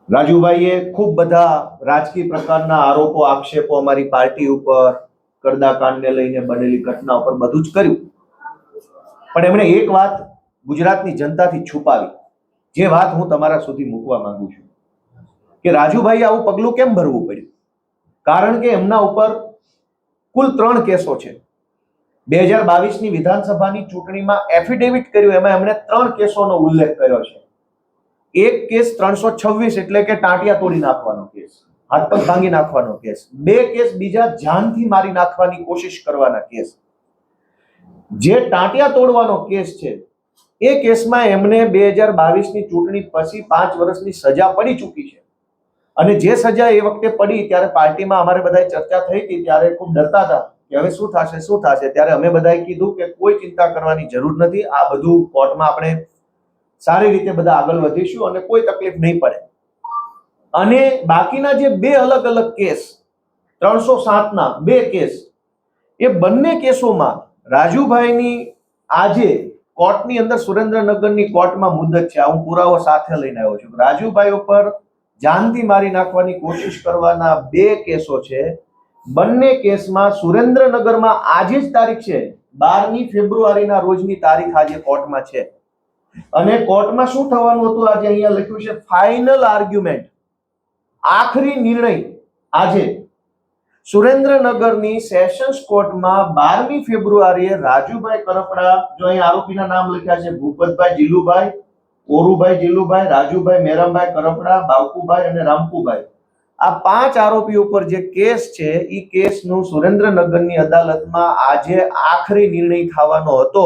રાજુભાઈએ ખૂબ બધા રાજકીય પ્રકારના આરોપો આક્ષેપો અમારી પાર્ટી ઉપર, કરદાકાંડને લઈને બનેલી ઘટના ઉપર બધું જ કર્યું, પણ એમણે એક વાત ગુજરાતની જનતાથી છુપાવી, જે વાત હું તમારા સુધી મૂકવા માંગુ છું કે રાજુભાઈ આવું પગલું કેમ ભરવું પડ્યું. કારણ કે એમના ઉપર કુલ 3 કેસો છે. 2022ની વિધાનસભાની ચૂંટણીમાં એફિડેવિટ કર્યું, એમાં એમણે 3 કેસોનો ઉલ્લેખ કર્યો છે. એક કેસ 326 એટલે કે ટાંટિયા તોડી નાખવાનો કેસ, હાથ પગ ભાંગી નાખવાનો કેસ. 2 કેસ બીજા જાનથી મારી નાખવાની કોશિશ કરવાના કેસ. જે ટાંટિયા તોડવાનો કેસ છે એ કેસમાં એમને 2022ની ચૂંટણી પછી 5 વર્ષની સજા પડી ચૂકી છે. અને જે સજા એ વખતે પડી ત્યારે પાર્ટીમાં અમારે બધાએ ચર્ચા થઈ હતી, ત્યારે ખૂબ ડરતા હતા કે હવે શું થશે. ત્યારે અમે બધાએ કીધું કે કોઈ ચિંતા કરવાની જરૂર નથી, આ બધું કોર્ટમાં આપણે સારી રીતે બધા આગળ વધીશું અને કોઈ તકલીફ નહીં પડે. અને બાકીના જે 2 અલગ અલગ કેસ, 307ના 2 કેસ, એ બંને કેસોમાં રાજુભાઈની આજે કોર્ટની અંદર સુરેન્દ્રનગરની કોર્ટમાં મુદત છે. હું પુરાવો સાથે લઈને આવ્યો છું. રાજુભાઈ ઉપર જાનથી મારી નાખવાની કોશિશ કરવાના 2 કેસો છે. બંને કેસમાં સુરેન્દ્રનગરમાં આજે જ તારીખ છે, 12મી ફેબ્રુઆરીના રોજની તારીખ આજે કોર્ટમાં છે. અને કોર્ટમાં શું થવાનું હતું આજે અહીંયા લખ્યું છે, ફાઇનલ આર્ગ્યુમેન્ટ, આખરી નિર્ણય આજે સુરેન્દ્રનગરની સેશન્સ કોર્ટમાં 12મી ફેબ્રુઆરીએ રાજુભાઈ કરપડા, જો અહીં આરોપીના નામ લખ્યા છે, ભૂપતભાઈ જીલુભાઈ, ઓરુભાઈ જીલુભાઈ, રાજુભાઈ મેરામભાઈ કરપડા, બાવકુભાઈ અને રામકુભાઈ, આ 5 આરોપીઓ ઉપર જે કેસ છે એ કેસનું સુરેન્દ્રનગરની અદાલતમાં આજે આખરી નિર્ણય થવાનો હતો.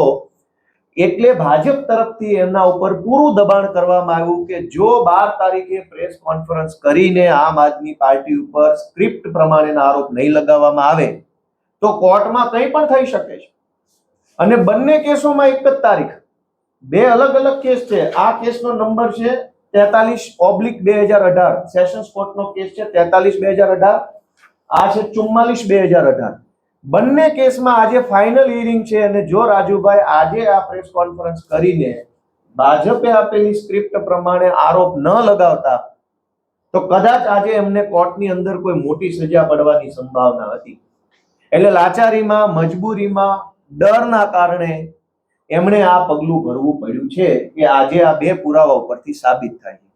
એટલે ભાજપ તરફથી એમના ઉપર પૂરું દબાણ કરવામાં આવ્યું કે જો 12 તારીખે પ્રેસ કોન્ફરન્સ કરીને આમ આદમી પાર્ટી ઉપર સ્ક્રિપ્ટ પ્રમાણેના આરોપ નહીં લગાવવામાં આવે તો કોર્ટમાં કંઈ પણ થઈ શકે છે. અને બંને કેસોમાં એક જ તારીખ, 2 અલગ અલગ કેસ છે. આ કેસનો નંબર છે 43/2018, સેશન્સ કોર્ટનો કેસ છે 43/2018, આ છે 44/2018. બંને કેસમાં આજે ફાઇનલ હિયરિંગ છે. અને જો રાજુભાઈ આજે આ પ્રેસ કોન્ફરન્સ કરીને ભાજપે આપેલી સ્ક્રિપ્ટ પ્રમાણે આરોપ ન લગાવતા તો કદાચ આજે એમને કોર્ટની અંદર કોઈ મોટી સજા પડવાની સંભાવના હતી. એટલે લાચારીમાં, મજબૂરીમાં, ડરના કારણે એમણે આ પગલું ભરવું પડ્યું છે કે આજે આ 2 પુરાવા ઉપરથી સાબિત થાય છે.